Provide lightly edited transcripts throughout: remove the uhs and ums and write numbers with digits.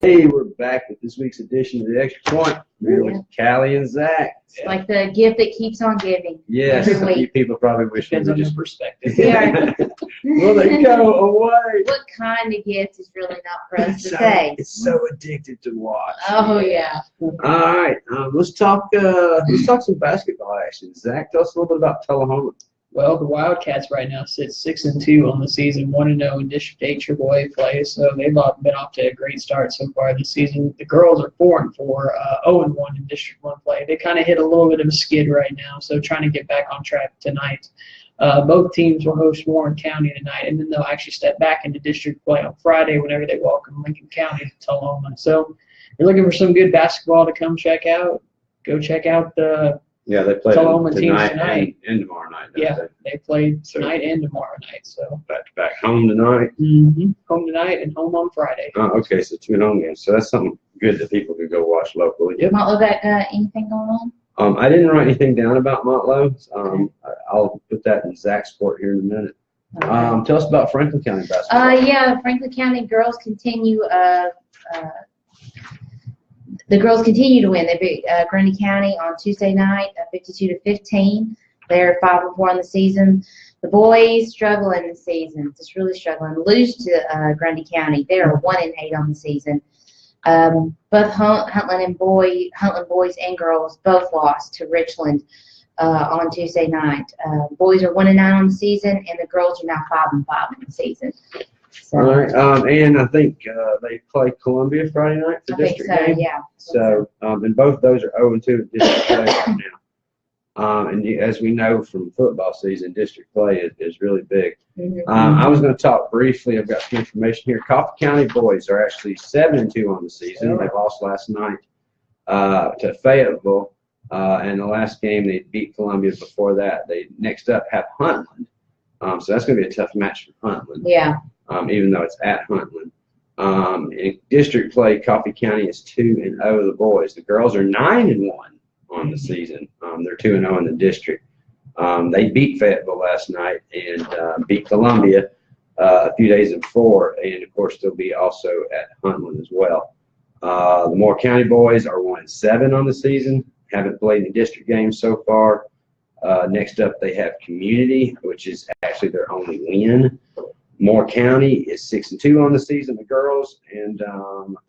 Hey, we're back with this week's edition of the Extra Point. Here with Callie and Zach. It's like the gift that keeps on giving. Yes, every week. you people probably wish we Depends were on your just. perspective. Yeah. Well, they go away. What kind of gift is really not for us to say? It's so addicted to watch. Oh yeah. All right, let's talk some basketball action. Zach, tell us a little bit about Tullahoma. Well, the Wildcats right now sit 6-2 on the season, 1-0 in District 8 AAA play, so they've been off to a great start so far this season. The girls are 4-4, 0-1 in District 1 play. They kind of hit a little bit of a skid right now, so trying to get back on track tonight. Both teams will host Warren County tonight, and then they'll actually step back into district play on Friday whenever they welcome Lincoln County to Tullahoma. So if you're looking for some good basketball to come check out, go check out the They play Tullahoma tonight and tomorrow night. They play tonight and tomorrow night. So back to back, home tonight. Home tonight and home on Friday. Okay, so 2 home games. So that's something good that people can go watch locally. Motlow got anything going on? I didn't write anything down about Motlow. I'll put that in Zach's court here in a minute. Okay. Tell us about Franklin County basketball. Franklin County girls continue. The girls continue to win. They beat Grundy County on Tuesday night, 52-15. They're 5-4 on the season. The boys struggling this season, just really struggling. Lose to Grundy County. They're 1-8 on the season. Both Huntland boys and girls both lost to Richland on Tuesday night. Boys are 1-9 on the season, and the girls are now 5-5 on the season. So, All right, and I think they play Columbia Friday night for district game. Yeah. So, and both those are 0-2 at district play right now. And as we know from football season, district play is really big. I was going to talk briefly. I've got some information here. Coffee County boys are actually 7-2 on the season. They lost last night to Fayetteville. And the last game they beat Columbia. Before that, they next up have Huntland. So that's going to be a tough match for Huntland. Yeah. Even though it's at Huntland. In district play, Coffee County is 2-0 the boys. The girls are 9-1 on the season. They're 2-0 in the district. They beat Fayetteville last night and beat Columbia a few days before, and of course they'll be also at Huntland as well. The Moore County boys are 1-7 on the season. Haven't played any district games so far. Next up, they have Community, which is actually their only win. Moore County is 6-2 on the season, the girls, and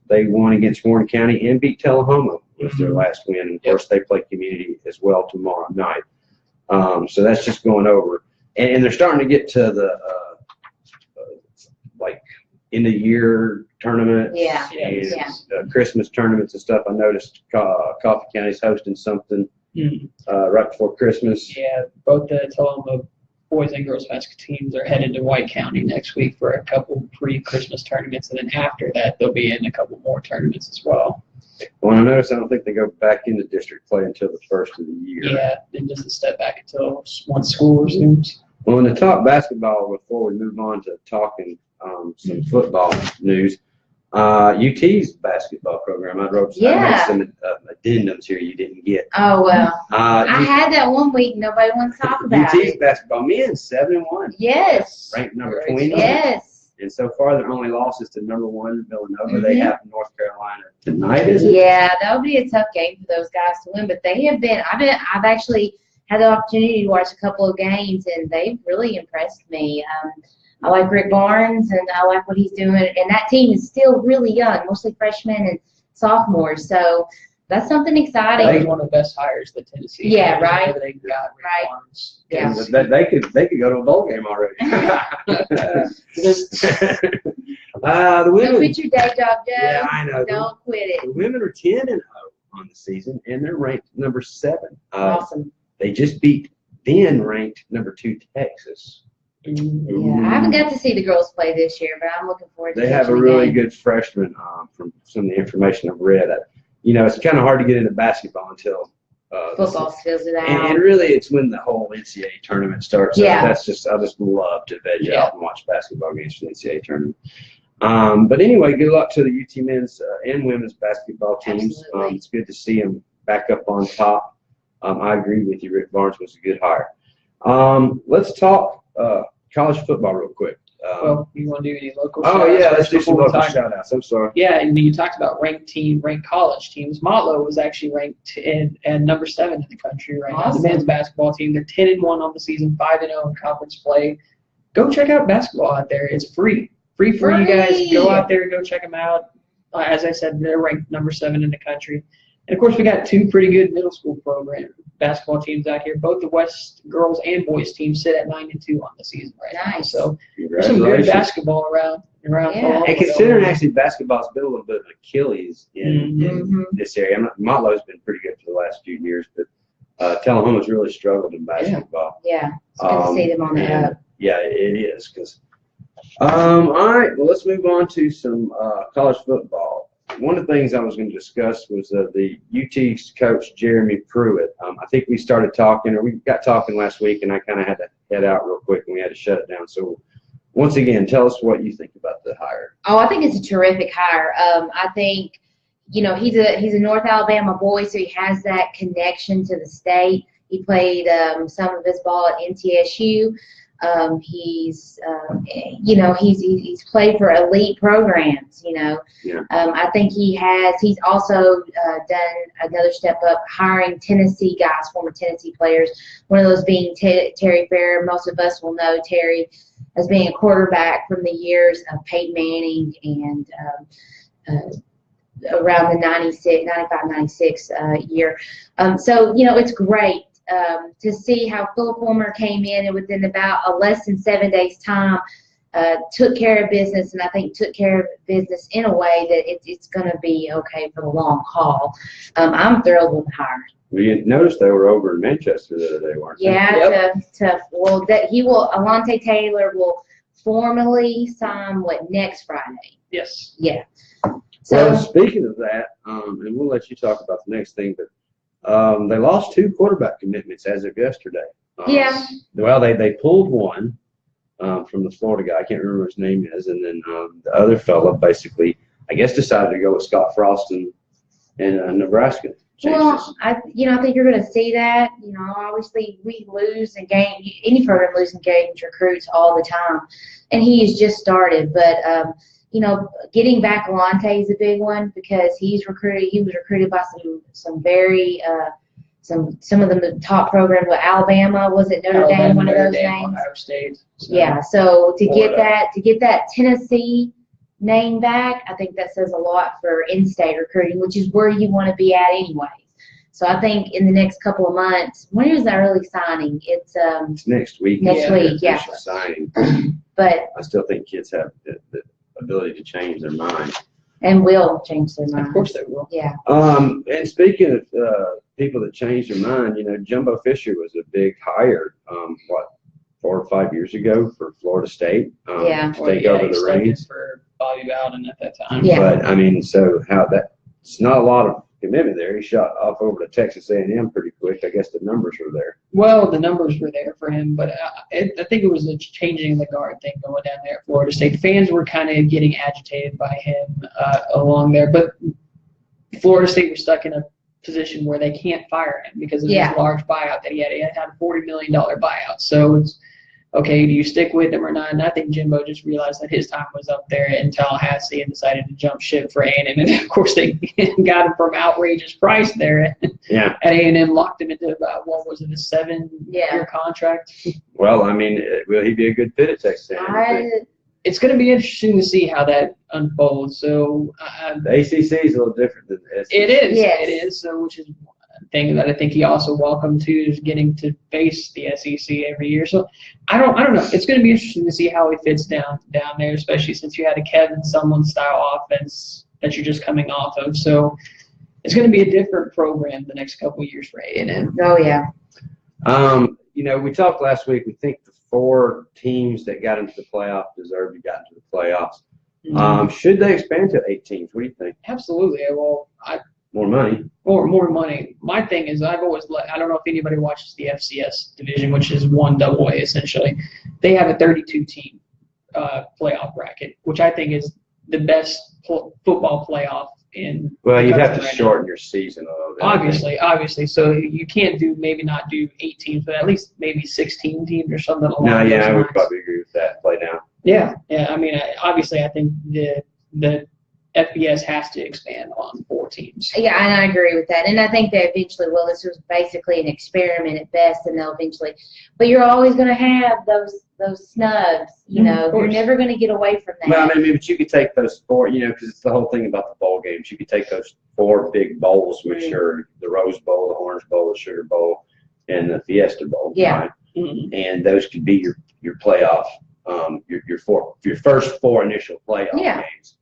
they won against Warren County and beat Tullahoma with their last win. And of course, they play Community as well tomorrow night. So that's just going over, and they're starting to get to the like end of year tournaments, and Christmas tournaments and stuff. I noticed Coffee County's hosting something right before Christmas. Yeah, both the Tullahoma boys and girls basketball teams are headed to White County next week for a couple pre-Christmas tournaments, and then after that, they'll be in a couple more tournaments as well. Well, I noticed I don't think they go back into district play until the first of the year. Yeah, then just a step back until once school resumes. Well, and to talk basketball before we move on to talking some football news, UT's basketball program. I wrote some addendums here you didn't get. Oh, well. I had that one week. Nobody wants to talk about UT's it. basketball men 7-1. Yes. Ranked number 20. Yes. And so far, their only loss is to number 1 Villanova. They have North Carolina tonight, is it? Yeah, that'll be a tough game for those guys to win. But they have been. I've actually had the opportunity to watch a couple of games, and they've really impressed me. I like Rick Barnes, and I like what he's doing. And that team is still really young, mostly freshmen and sophomores. So that's something exciting. That's one of the best hires that Tennessee. Yeah, has. right. They got Rick Right. Barnes. Yeah. They could go to a bowl game already. The women. Don't quit your day job, Joe. Yeah, I know. Don't quit it. The women are 10-0 on the season, and they're ranked number 7. Awesome. They just beat then-ranked number 2 Texas. Yeah, I haven't got to see the girls play this year, but I'm looking forward to They have a watching the really game. good freshman from some of the information I've read. It's kind of hard to get into basketball until Football fills it out. and really it's when the whole NCAA tournament starts. Yeah. I just love to veg out and watch basketball games for the NCAA tournament. But anyway, good luck to the UT men's and women's basketball teams. Absolutely. It's good to see them back up on top. I agree with you. Rick Barnes was a good hire. Let's talk college football real quick. Well, you want to do any local Oh shout-outs yeah, let's first do some before we local talk- shout-outs. I'm sorry. Yeah, and you talked about ranked college teams. Motlow was actually ranked at number 7 in the country right now. Awesome. The men's basketball team, they're 10-1 on the season, 5-0 in conference play. Go check out basketball out there. It's free. Free for you guys. Go out there and go check them out. As I said, they're ranked number 7 in the country. And of course, we got 2 pretty good middle school basketball teams out here. Both the West girls and boys teams sit at 9-2 on the season right now. Nice. So there's some good basketball around. Yeah. Tullahoma. And considering actually basketball's been a little bit of an Achilles in Mhm. this area. Motlow's been pretty good for the last few years, but Tullahoma's really struggled in basketball. Yeah, it's good to see them on the and- up. Yeah, it is. All right, well, let's move on to some college football. One of the things I was going to discuss was the UT's coach, Jeremy Pruitt. I think we started talking, or we got talking last week, and I kind of had to head out real quick, and we had to shut it down. So once again, tell us what you think about the hire. Oh, I think it's a terrific hire. I think, he's a North Alabama boy, so he has that connection to the state. He played some of his ball at MTSU. He's played for elite programs. Yeah. I think he's also done another step up, hiring Tennessee guys, former Tennessee players. One of those being Terry Fair. Most of us will know Terry as being a quarterback from the years of Peyton Manning and around the 95-96 year. So, it's great to see how Philip Fulmer came in and within about a less than 7 days' time took care of business, and I think took care of business in a way that it's going to be okay for the long haul. I'm thrilled with the hire. We noticed they were over in Manchester the other day, weren't they? Yeah, Alontae Taylor will formally sign next Friday. Yes. Yeah. Well, So speaking of that, and we'll let you talk about the next thing, but they lost 2 quarterback commitments as of yesterday. Yeah. Well, they pulled one from the Florida guy. I can't remember what his name is, and then the other fella basically, I guess, decided to go with Scott Frost in Nebraska. Well, I think you're going to see that. Obviously we lose and gain. Any program loses and gains recruits all the time, and he has just started. But getting back Alontae is a big one because he was recruited by some very some of the top programs. With Alabama, was it Notre Dame? One of those names. Ohio State. So. Yeah. So to Florida. get that Tennessee name back, I think that says a lot for in-state recruiting, which is where you want to be at anyways. So I think in the next couple of months, when is that early signing? It's next week. Next week, yeah. Official signing. But I still think kids have the ability to change their mind. and will change their mind. Of course they will. Yeah. And speaking of people that changed their mind, Jumbo Fisher was a big hire, 4 or 5 years ago for Florida State Yeah. to take over the extended reins. for Bobby Bowden at that time. Yeah. But so it's not a lot of commitment there. He shot off over to Texas A&M pretty quick. I guess the numbers were there. Well, the numbers were there for him, but I think it was a changing the guard thing going down there at Florida State. Fans were kind of getting agitated by him along there, but Florida State was stuck in a position where they can't fire him because of Yeah. his large buyout that he had. He had a $40 million buyout. So it's, okay, do you stick with him or not? And I think Jimbo just realized that his time was up there in Tallahassee and decided to jump ship for A&M. And, of course, they got him from outrageous price there Yeah. at A&M, locked him into about, what was it, a 7-year contract? Well, will he be a good fit at Texas A&M? It's going to be interesting to see how that unfolds. So The ACC is a little different than the SEC. it is. Yes. It is. So, which is a thing that I think he also welcomed to is getting to face the SEC every year. So I don't know. It's going to be interesting to see how he fits down there, especially since you had a Kevin Sumlin style offense that you're just coming off of. So it's going to be a different program the next couple of years for A&M. Oh yeah. We talked last week. We think the 4 teams that got into the playoff deserve to get into the playoffs. Should they expand to 8 teams? What do you think? Absolutely. Well, More money. More money. My thing is I don't know if anybody watches the FCS division, which is 1AA essentially. They have a 32-team playoff bracket, which I think is the best football playoff in. Well, you'd have to right shorten your season a little bit. Obviously. So you can't maybe not do 8 teams, but at least maybe 16 teams or something along No, those yeah, I would lines. probably agree with that. Play down. Yeah. I mean, obviously, I think the FBS has to expand on 4 teams. Yeah, and I agree with that. And I think they eventually will. This was basically an experiment at best, and they'll eventually. But you're always going to have those snubs. You know, you're never going to get away from that. Well, I mean, but you could take those 4, because it's the whole thing about the bowl games. You could take those 4 big bowls, which are the Rose Bowl, the Orange Bowl, the Sugar Bowl, and the Fiesta Bowl. Yeah. Right? Mm-hmm. And those could be your playoff, your first 4 initial playoff games.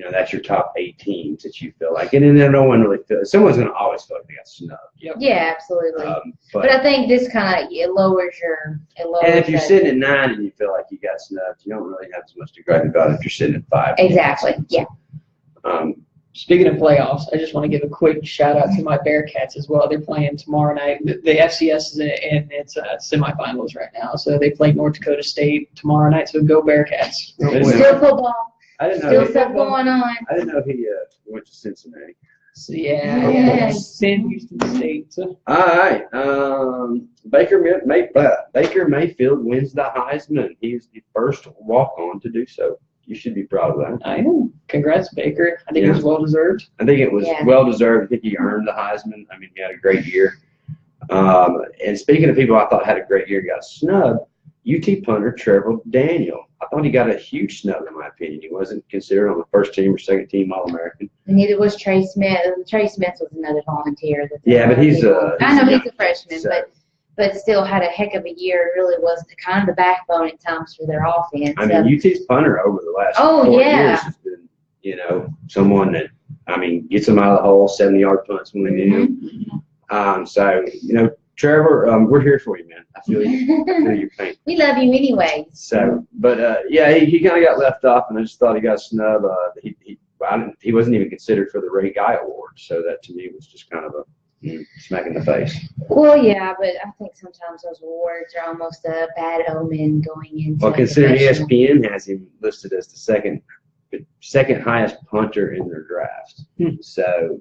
That's your top 8 teams that you feel like, and then no one really feels. Someone's going to always feel like they got snubbed. Yep. Yeah, absolutely. But I think this kind of it lowers. And if you're sitting at 9 and you feel like you got snubbed, you don't really have as much to gripe about if you're sitting at 5. Exactly. Yeah. Speaking of playoffs, I just want to give a quick shout out to my Bearcats as well. They're playing tomorrow night. The FCS is in its semifinals right now, so they play North Dakota State tomorrow night. So go Bearcats! Still football. I didn't know. Still stuff going on. I didn't know he went to Cincinnati. So, yeah. Sin Houston State. So. All right. Baker Mayfield wins the Heisman. He's the first walk-on to do so. You should be proud of that. I know. Congrats, Baker. I think it was well-deserved. I think it was well-deserved. I think he earned the Heisman. I mean, he had a great year. And speaking of people I thought had a great year, got snubbed, UT punter Trevor Daniel. I thought he got a huge snub, in my opinion. He wasn't considered on the first team or second team All-American. And neither was Trey Smith. Trey Smith was another volunteer. But he's I know he's a freshman, but still had a heck of a year. Really was kind of the backbone at times for their offense. I mean, UT's punter over the last 4 years has been, someone that, gets them out of the hole, 70-yard punts when they need them. Trevor, we're here for you, man. I feel you. I feel your pain. We love you anyway. So, but he kind of got left off, and I just thought he got snubbed. He wasn't even considered for the Ray Guy Award, so that to me was just kind of a smack in the face. Well, yeah, but I think sometimes those awards are almost a bad omen going into. Well, considering ESPN has him listed as the second highest punter in their draft, so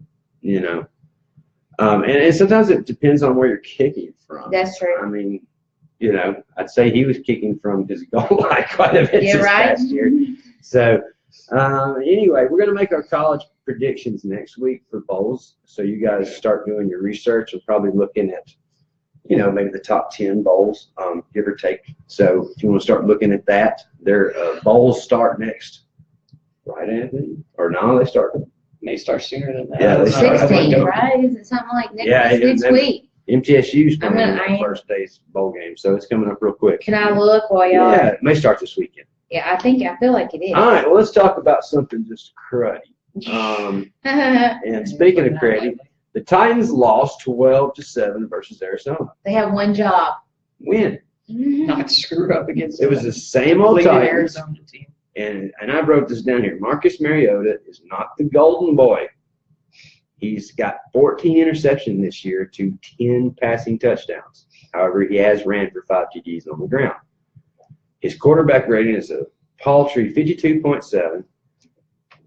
and sometimes it depends on where you're kicking from. That's true. I mean, I'd say he was kicking from his goal line quite a bit this past year. So, anyway, we're going to make our college predictions next week for bowls. So you guys start doing your research and probably looking at, maybe the top 10 bowls, give or take. So if you want to start looking at that, their bowls start next, right, Anthony? Or no, they start. May start sooner than that. Yeah, they start 16, right? Is it something like next week? MTSU's playing the first day's bowl game, so it's coming up real quick. Can I look while y'all? Yeah, it may start this weekend. Yeah, I feel like it is. All right, well, let's talk about something just cruddy. And speaking of cruddy, the Titans lost 12-7 versus Arizona. They have one job. Win. Not screw up against. It was the same old Titans. Arizona team. And I wrote this down here. Marcus Mariota is not the golden boy. He's got 14 interceptions this year to 10 passing touchdowns. However, he has ran for 5 TDs on the ground. His quarterback rating is a paltry 52.7,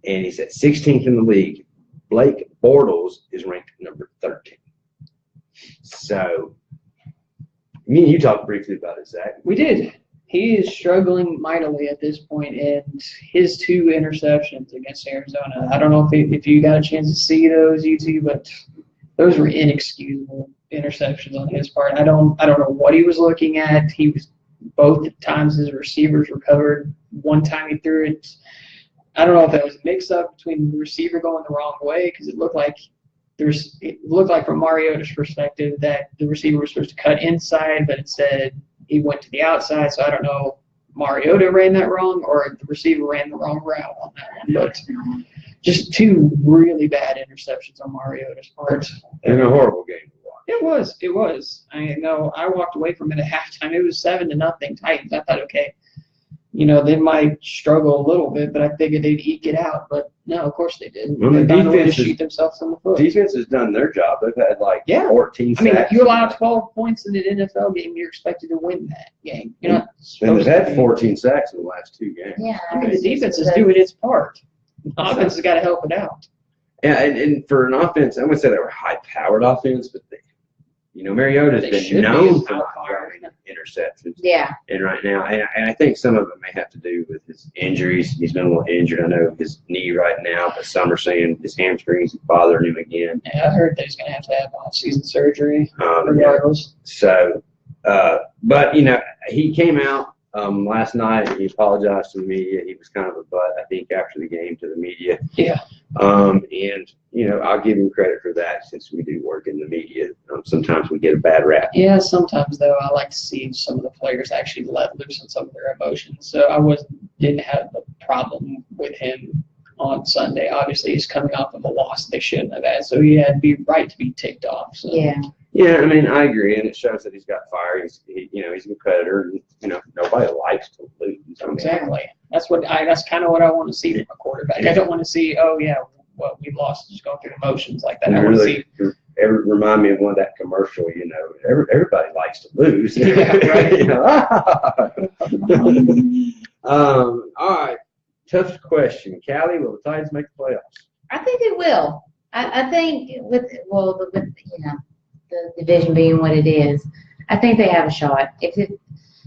and he's at 16th in the league. Blake Bortles is ranked number 13. So, me and you talked briefly about it, Zach. We did. He is struggling mightily at this point, and his 2 interceptions against Arizona. I don't know if you got a chance to see those, UT, but those were inexcusable interceptions on his part. I don't know what he was looking at. He was both times his receivers were covered. One time he threw it. I don't know if that was a mix-up between the receiver going the wrong way, because it looked like from Mariota's perspective that the receiver was supposed to cut inside, but instead he went to the outside. So I don't know, Mariota ran that wrong or the receiver ran the wrong route on that one. But just 2 really bad interceptions on Mariota's part. And a horrible game to watch. It was. I know. I walked away from it at halftime. It was 7-0 Titans. I thought, okay, they might struggle a little bit, but I figured they'd eke it out. But no, of course they didn't. Well, they found a way to shoot themselves in the foot. Defense has done their job. They've had 14 sacks. I mean, if you allow 12 points in an NFL game, you're expected to win that game. You're not. And they've had 14 sacks in the last 2 games. Yeah. I mean, the defense is doing its part. The offense has got to help it out. Yeah, and for an offense, I wouldn't say they were high-powered offense, but Mariota's They been should be known for not outfired. throwing interceptions. Yeah. And right now, and I think some of it may have to do with his injuries. He's been a little injured. I know his knee right now, but some are saying his hamstrings are bothering him again. Yeah, I heard that he's going to have off-season surgery Yeah. regardless. So, but he came out last night. He apologized to the media. He was kind of a butt, I think, after the game to the media. Yeah. And I'll give him credit for that since we do work in the media. Sometimes we get a bad rap. Yeah, sometimes though I like to see some of the players actually let loose on some of their emotions. So I didn't have a problem with him on Sunday. Obviously, he's coming off of a loss they shouldn't have had, so he had to be right to be ticked off. So. Yeah. Yeah, I mean, I agree, and it shows that he's got fire. He's a competitor. And, nobody likes to lose. I mean, Exactly. That's kind of what I want to see from a quarterback. I don't want to see, we lost, just going through emotions like that. I want to see. Remind me of one of that commercial. Everybody likes to lose. Yeah, right. All right. Tough question, Callie. Will the Titans make the playoffs? I think it will. I think with the division being what it is, I think they have a shot.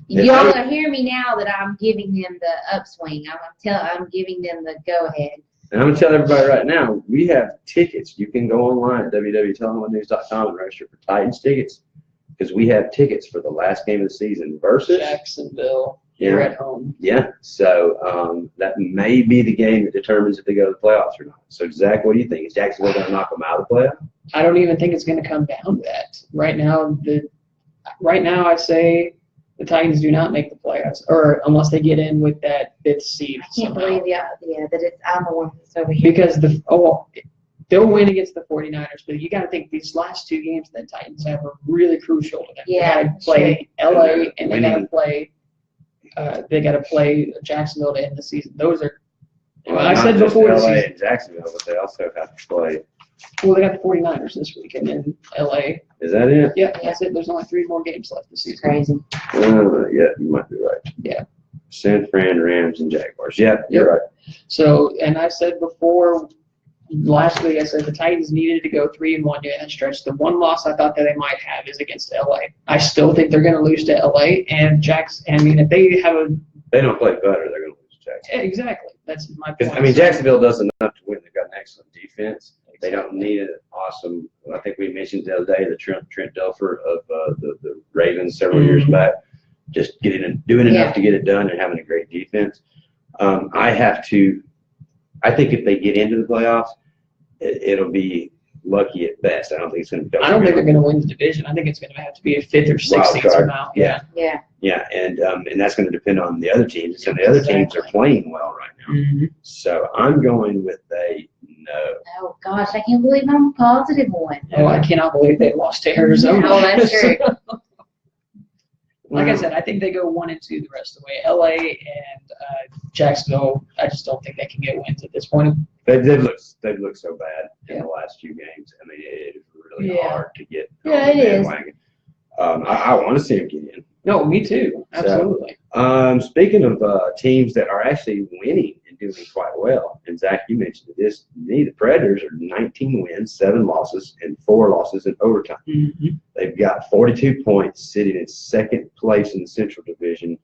Y'all are hearing me now that I'm giving them the upswing. I'm giving them the go ahead. And I'm going to tell everybody right now, we have tickets. You can go online at www.tullahomanews.com and register for Titans tickets because we have tickets for the last game of the season versus Jacksonville. You're at home. Yeah, so that may be the game that determines if they go to the playoffs or not. So, Zach, what do you think? Is Jacksonville going to knock them out of the playoffs? I don't even think it's going to come down to that. Right now, I say the Titans do not make the playoffs, or unless they get in with that 5th seed. I can't believe that I'm the one that's over here. Because they'll win against the 49ers, but you got to think these last 2 games that Titans have are really crucial to them. Yeah, they got to play LA and they got to play Jacksonville to end the season. Those are. Well, I said before the season. LA and Jacksonville, but they also have to play. Well, they got the 49ers this week, and then LA. Is that it? Yeah, that's it. There's only 3 more games left this season. Crazy. Yeah, you might be right. Yeah. San Fran, Rams, and Jaguars. Yeah, you're right. So, and I said before, last week, I said the Titans needed to go 3-1 during that stretch. The one loss I thought that they might have is against LA. I still think they're going to lose to LA and if they don't play better, they're going to lose to Jacksonville. Exactly. That's my point. I mean, Jacksonville does enough to win. They've got an excellent defense. They don't need an awesome. I think we mentioned the other day the Trent Dilfer of the Ravens several years back, just doing enough to get it done and having a great defense. I think if they get into the playoffs, it'll be lucky at best. I don't think it's going to be. I don't think they're going to win the division. I think it's going to have to be a 5th or 6th seed somehow. Yeah. Yeah. And that's going to depend on the other teams. And the other teams are playing well right now. Mm-hmm. So I'm going with a no. Oh gosh, I can't believe I'm a positive one. Oh, I cannot believe they lost to Arizona. Oh, that's true. Like I said, I think they go 1-2 the rest of the way. LA and Jacksonville, I just don't think they can get wins at this point. They've looked so bad in the last few games. I mean, it is really hard to get. Yeah, it is. I want to see them get in. No, me too. Absolutely. Speaking of teams that are actually winning and doing quite well, and Zach, you mentioned this. The Predators are 19 wins, 7 losses, and 4 losses in overtime. Mm-hmm. They've got 42 points, sitting in 2nd place in the Central Division,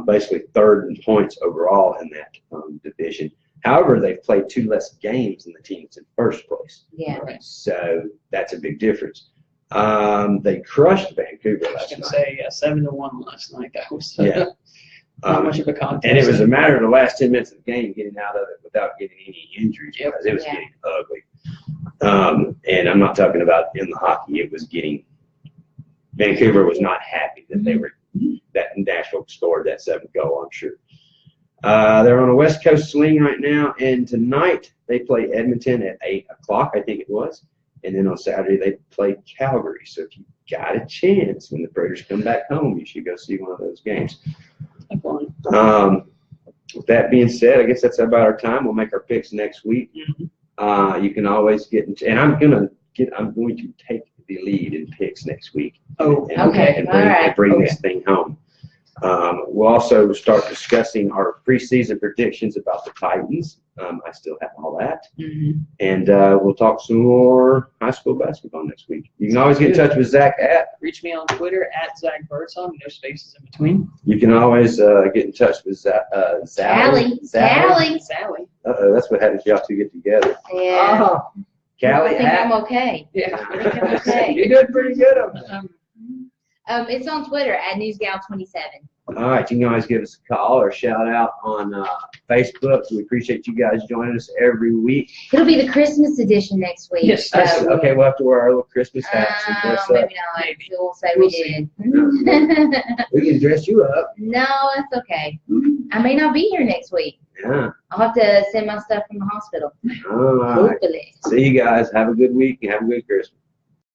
basically 3rd in points overall in that division. However, they've played 2 less games than the teams in 1st place. Yeah. Right. So that's a big difference. They crushed Vancouver last night. I was going to say 7-1 last night. That was not much of a contest. And it was a matter of the last 10 minutes of the game getting out of it without getting any injuries because it was getting ugly. And I'm not talking about in the hockey. It was getting – Vancouver was not happy that that Nashville scored that 7th goal, I'm sure. They're on a West Coast swing right now, and tonight they play Edmonton at 8 o'clock, I think it was. And then on Saturday, they play Calgary. So if you got a chance when the Predators come back home, you should go see one of those games. With that being said, I guess that's about our time. We'll make our picks next week. Mm-hmm. You can always get – and I'm going to take the lead in picks next week. Oh, and okay. bring this thing home. We'll also start discussing our preseason predictions about the Titans. I still have all that. Mm-hmm. And we'll talk some more high school basketball next week. You can always get in touch with Zach at. Reach me on Twitter at Zach Birdsong. No spaces in between. You can always get in touch with Sally. Sally. Uh-oh, that's what happens y'all two get together. Yeah. Oh, Callie I think I'm okay. Yeah. I think I'm okay. You're doing pretty good on that. It's on Twitter at NewsGal27. All right, you can always give us a call or shout out on Facebook. We appreciate you guys joining us every week. It'll be the Christmas edition next week. Yes, so, Okay, we'll have to wear our little Christmas hats and dress up. maybe not. Maybe. We'll say We'll we see. did. We can dress you up. No, that's okay. I may not be here next week. Yeah. I'll have to send my stuff from the hospital. All right. Hopefully. See you guys. Have a good week and have a good Christmas.